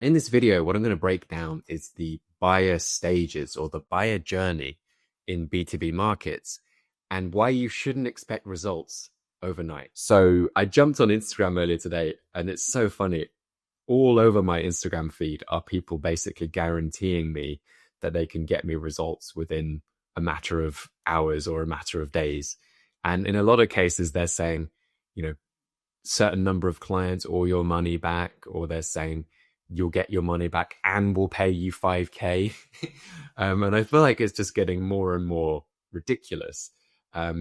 In this video, what I'm going to break down is the buyer stages or the buyer journey in B2B markets and why you shouldn't expect results overnight. So I jumped on Instagram earlier today and it's so funny. All over my Instagram feed are people basically guaranteeing me that they can get me results within a matter of hours or a matter of days. And in a lot of cases, they're saying, certain number of clients or your money back, or they're saying, you'll get your money back and we'll pay you 5K. And I feel like it's just getting more and more ridiculous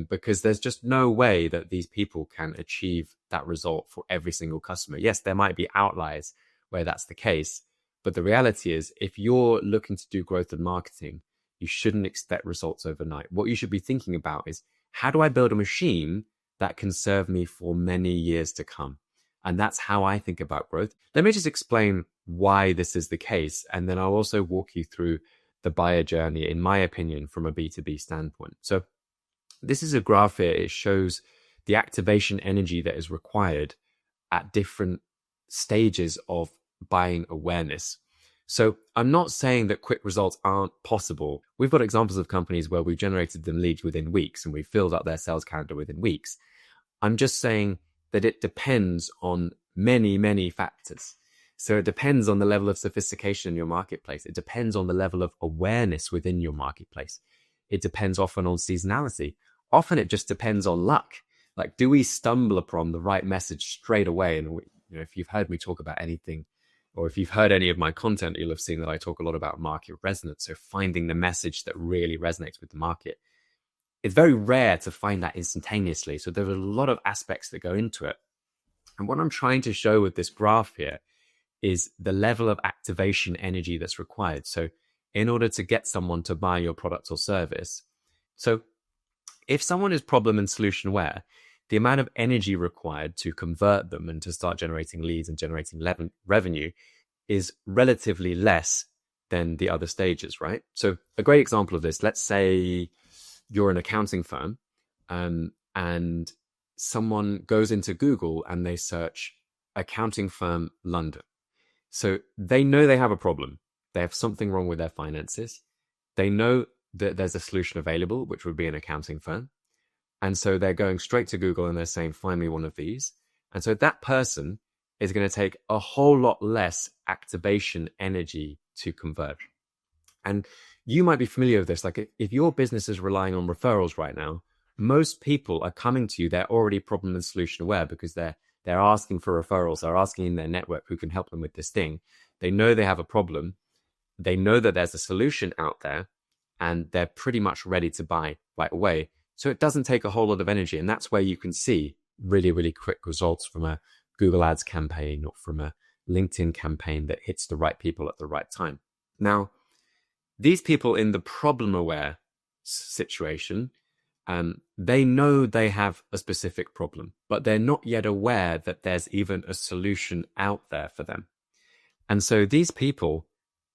because there's just no way that these people can achieve that result for every single customer. Yes, there might be outliers where that's the case, but the reality is if you're looking to do growth and marketing, you shouldn't expect results overnight. What you should be thinking about is, how do I build a machine that can serve me for many years to come? And that's how I think about growth. Let me just explain why this is the case. And then I'll also walk you through the buyer journey, in my opinion, from a B2B standpoint. So this is a graph here. It shows the activation energy that is required at different stages of buying awareness. So I'm not saying that quick results aren't possible. We've got examples of companies where we've generated them leads within weeks and we filled up their sales calendar within weeks. I'm just saying that it depends on many, many factors. So it depends on the level of sophistication in your marketplace. It depends on the level of awareness within your marketplace. It depends often on seasonality. Often it just depends on luck. Like, do we stumble upon the right message straight away? And if you've heard me talk about anything, or if you've heard any of my content, you'll have seen that I talk a lot about market resonance. So finding the message that really resonates with the market. It's very rare to find that instantaneously. So there are a lot of aspects that go into it. And what I'm trying to show with this graph here is the level of activation energy that's required. So in order to get someone to buy your product or service, so if someone is problem and solution aware, the amount of energy required to convert them and to start generating leads and generating revenue is relatively less than the other stages, right? So a great example of this, let's say you're an accounting firm and someone goes into Google and they search accounting firm London. So they know they have a problem. They have something wrong with their finances. They know that there's a solution available, which would be an accounting firm. And so they're going straight to Google and they're saying, find me one of these. And so that person is going to take a whole lot less activation energy to convert. And you might be familiar with this. Like if your business is relying on referrals right now, most people are coming to you. They're already problem and solution aware because they're asking for referrals. They're asking in their network who can help them with this thing. They know they have a problem. They know that there's a solution out there and they're pretty much ready to buy right away. So it doesn't take a whole lot of energy. And that's where you can see really, really quick results from a Google Ads campaign or from a LinkedIn campaign that hits the right people at the right time. Now, these people in the problem aware situation, they know they have a specific problem, but they're not yet aware that there's even a solution out there for them. And so these people,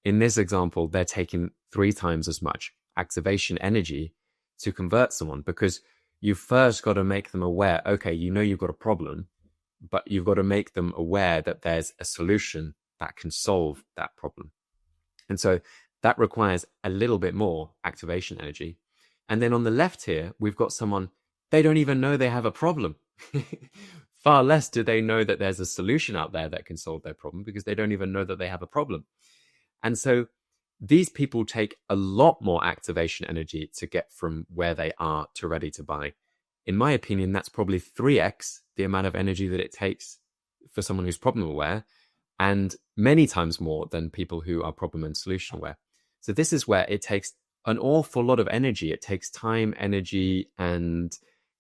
in this example, they're taking 3 times as much activation energy to convert someone because you've first got to make them aware, okay, you've got a problem, but you've got to make them aware that there's a solution that can solve that problem. And so that requires a little bit more activation energy. And then on the left here, we've got someone, they don't even know they have a problem. Far less do they know that there's a solution out there that can solve their problem because they don't even know that they have a problem. And so these people take a lot more activation energy to get from where they are to ready to buy. In my opinion, that's probably 3x the amount of energy that it takes for someone who's problem aware and many times more than people who are problem and solution aware. So this is where it takes an awful lot of energy. It takes time, energy, and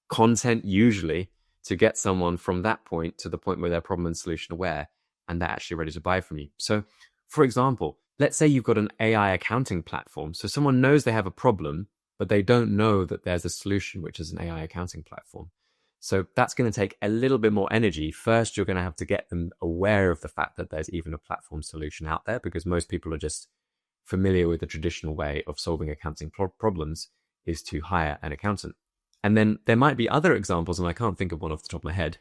content usually to get someone from that point to the point where they're problem and solution aware and they're actually ready to buy from you. So for example, let's say you've got an AI accounting platform. So someone knows they have a problem, but they don't know that there's a solution, which is an AI accounting platform. So that's going to take a little bit more energy. First, you're going to have to get them aware of the fact that there's even a platform solution out there because most people are just familiar with the traditional way of solving accounting problems is to hire an accountant. And then there might be other examples, and I can't think of one off the top of my head.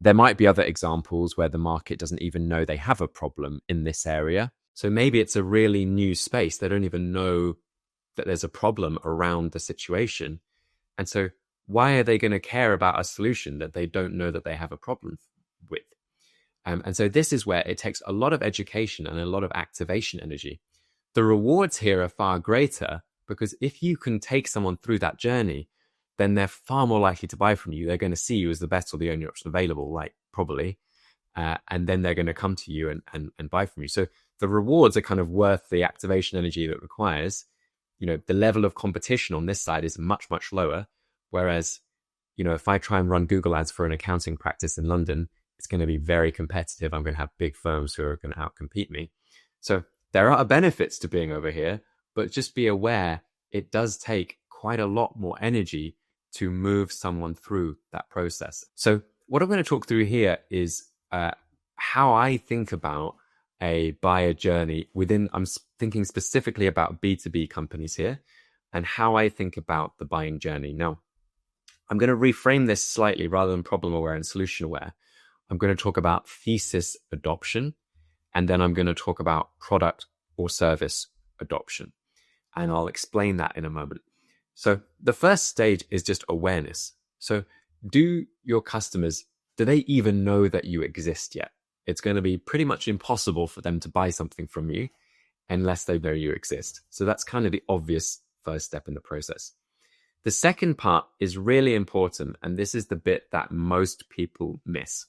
There might be other examples where the market doesn't even know they have a problem in this area. So maybe it's a really new space. They don't even know that there's a problem around the situation. And so why are they going to care about a solution that they don't know that they have a problem with? And so this is where it takes a lot of education and a lot of activation energy. The rewards here are far greater because if you can take someone through that journey, then they're far more likely to buy from you. They're going to see you as the best or the only option available, like probably. And then they're going to come to you and buy from you. So the rewards are kind of worth the activation energy that it requires. The level of competition on this side is much, much lower. Whereas, if I try and run Google ads for an accounting practice in London, it's going to be very competitive. I'm going to have big firms who are going to outcompete me. So there are benefits to being over here, but just be aware it does take quite a lot more energy to move someone through that process. So what I'm going to talk through here is how I think about a buyer journey I'm thinking specifically about B2B companies here and how I think about the buying journey. Now, I'm going to reframe this slightly rather than problem aware and solution aware. I'm going to talk about thesis adoption, and then I'm going to talk about product or service adoption. And I'll explain that in a moment. So the first stage is just awareness. So do your customers, do they even know that you exist yet? It's going to be pretty much impossible for them to buy something from you unless they know you exist. So that's kind of the obvious first step in the process. The second part is really important, and this is the bit that most people miss.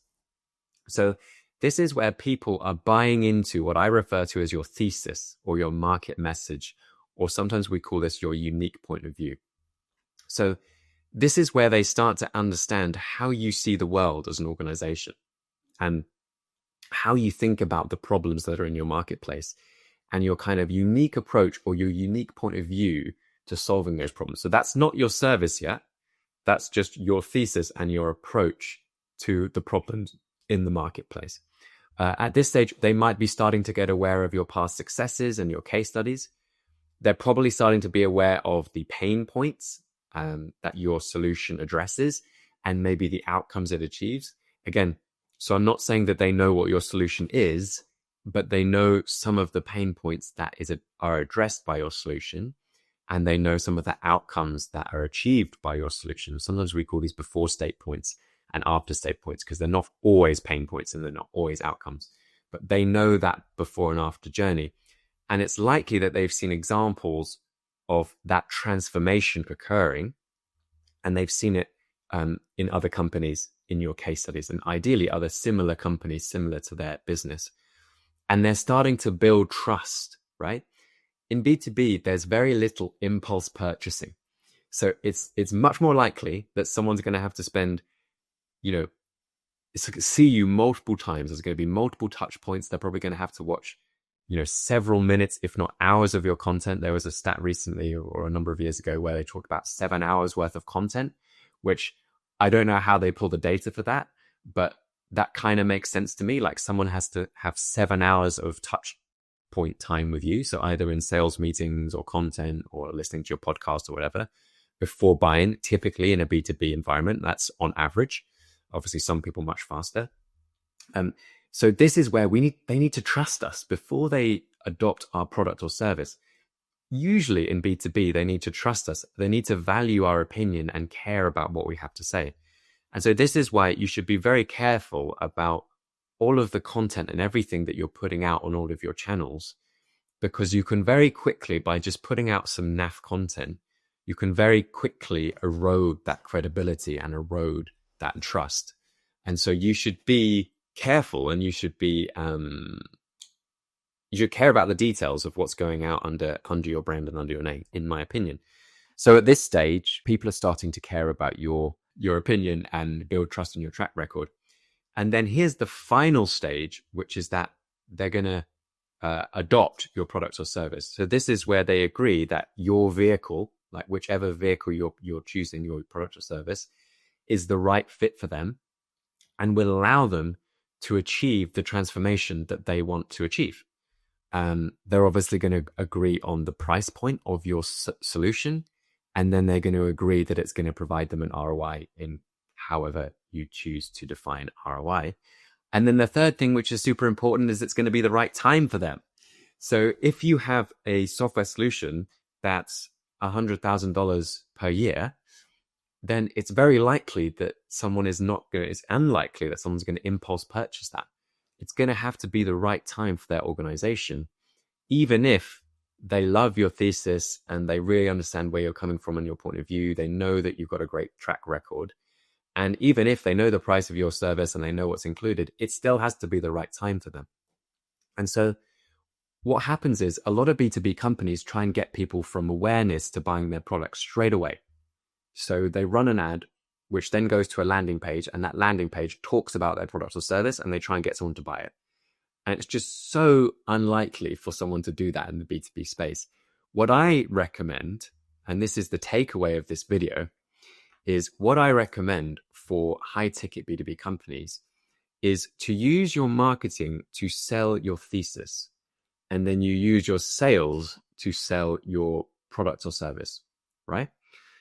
So this is where people are buying into what I refer to as your thesis or your market message, or sometimes we call this your unique point of view. So this is where they start to understand how you see the world as an organization and how you think about the problems that are in your marketplace and your kind of unique approach or your unique point of view to solving those problems. So that's not your service yet. That's just your thesis and your approach to the problems in the marketplace. At this stage, they might be starting to get aware of your past successes and your case studies. They're probably starting to be aware of the pain points that your solution addresses and maybe the outcomes it achieves. Again, so I'm not saying that they know what your solution is, but they know some of the pain points that are addressed by your solution, and they know some of the outcomes that are achieved by your solution. Sometimes we call these before state points and after state points because they're not always pain points and they're not always outcomes, but they know that before and after journey. And it's likely that they've seen examples of that transformation occurring, and they've seen it in other companies in your case studies, and ideally other similar companies similar to their business. And they're starting to build trust, right? In B2B, there's very little impulse purchasing. So it's much more likely that someone's going to have to spend, see you multiple times. There's going to be multiple touch points. They're probably going to have to watch several minutes, if not hours of your content. There was a stat recently or a number of years ago where they talked about 7 hours worth of content, which I don't know how they pull the data for that, but that kind of makes sense to me. Like someone has to have 7 hours of touch point time with you. So either in sales meetings or content or listening to your podcast or whatever before buying, typically in a B2B environment, that's on average. Obviously some people much faster. So this is where they need to trust us before they adopt our product or service. Usually in B2B, they need to trust us. They need to value our opinion and care about what we have to say. And so this is why you should be very careful about all of the content and everything that you're putting out on all of your channels, because you can very quickly, by just putting out some naff content, you can very quickly erode that credibility and erode that trust. And so you should be careful, and you should be you should care about the details of what's going out under your brand and under your name, in my opinion. So at this stage, people are starting to care about your opinion and build trust in your track record. And then here's the final stage, which is that they're going to adopt your product or service. So this is where they agree that your vehicle, like whichever vehicle you're choosing, your product or service, is the right fit for them and will allow them to achieve the transformation that they want to achieve. They're obviously going to agree on the price point of your solution And then they're going to agree that it's going to provide them an ROI in however you choose to define ROI. And then the third thing, which is super important, is it's going to be the right time for them. So if you have a software solution that's $100,000 per year, then it's very likely that it's unlikely that someone's going to impulse purchase that. It's going to have to be the right time for their organization, even if they love your thesis and they really understand where you're coming from and your point of view. They know that you've got a great track record. And even if they know the price of your service and they know what's included, it still has to be the right time for them. And so what happens is a lot of B2B companies try and get people from awareness to buying their products straight away. So they run an ad, which then goes to a landing page, and that landing page talks about their product or service, and they try and get someone to buy it. And it's just so unlikely for someone to do that in the B2B space. What I recommend, and this is the takeaway of this video, is what I recommend for high-ticket B2B companies is to use your marketing to sell your thesis, and then you use your sales to sell your product or service, right?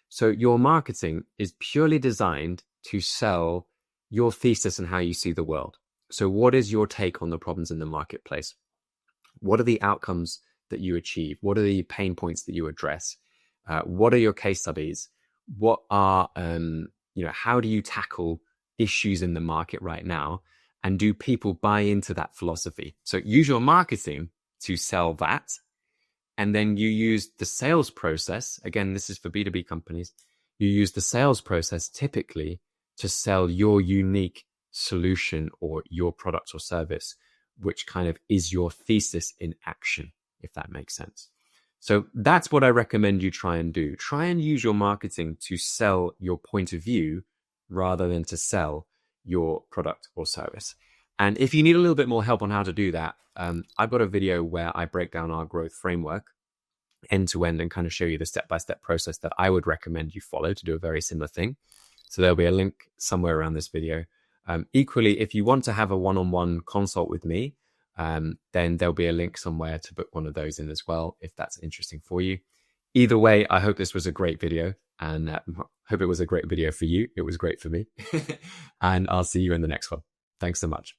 So your marketing is purely designed to sell your thesis and how you see the world. So what is your take on the problems in the marketplace? What are the outcomes that you achieve? What are the pain points that you address? What are your case studies? What are, how do you tackle issues in the market right now? And do people buy into that philosophy? So use your marketing to sell that. And then you use the sales process. Again, this is for B2B companies. You use the sales process typically to sell your unique solution or your product or service, which kind of is your thesis in action, if that makes sense. So that's what I recommend you try and do. Try and use your marketing to sell your point of view rather than to sell your product or service. And if you need a little bit more help on how to do that, I've got a video where I break down our growth framework end to end and kind of show you the step-by-step process that I would recommend you follow to do a very similar thing. So there'll be a link somewhere around this video. Equally, if you want to have a one-on-one consult with me, then there'll be a link somewhere to book one of those in as well, if that's interesting for you. Either way, I hope this was a great video, and hope it was a great video for you. It was great for me. And I'll see you in the next one. Thanks so much.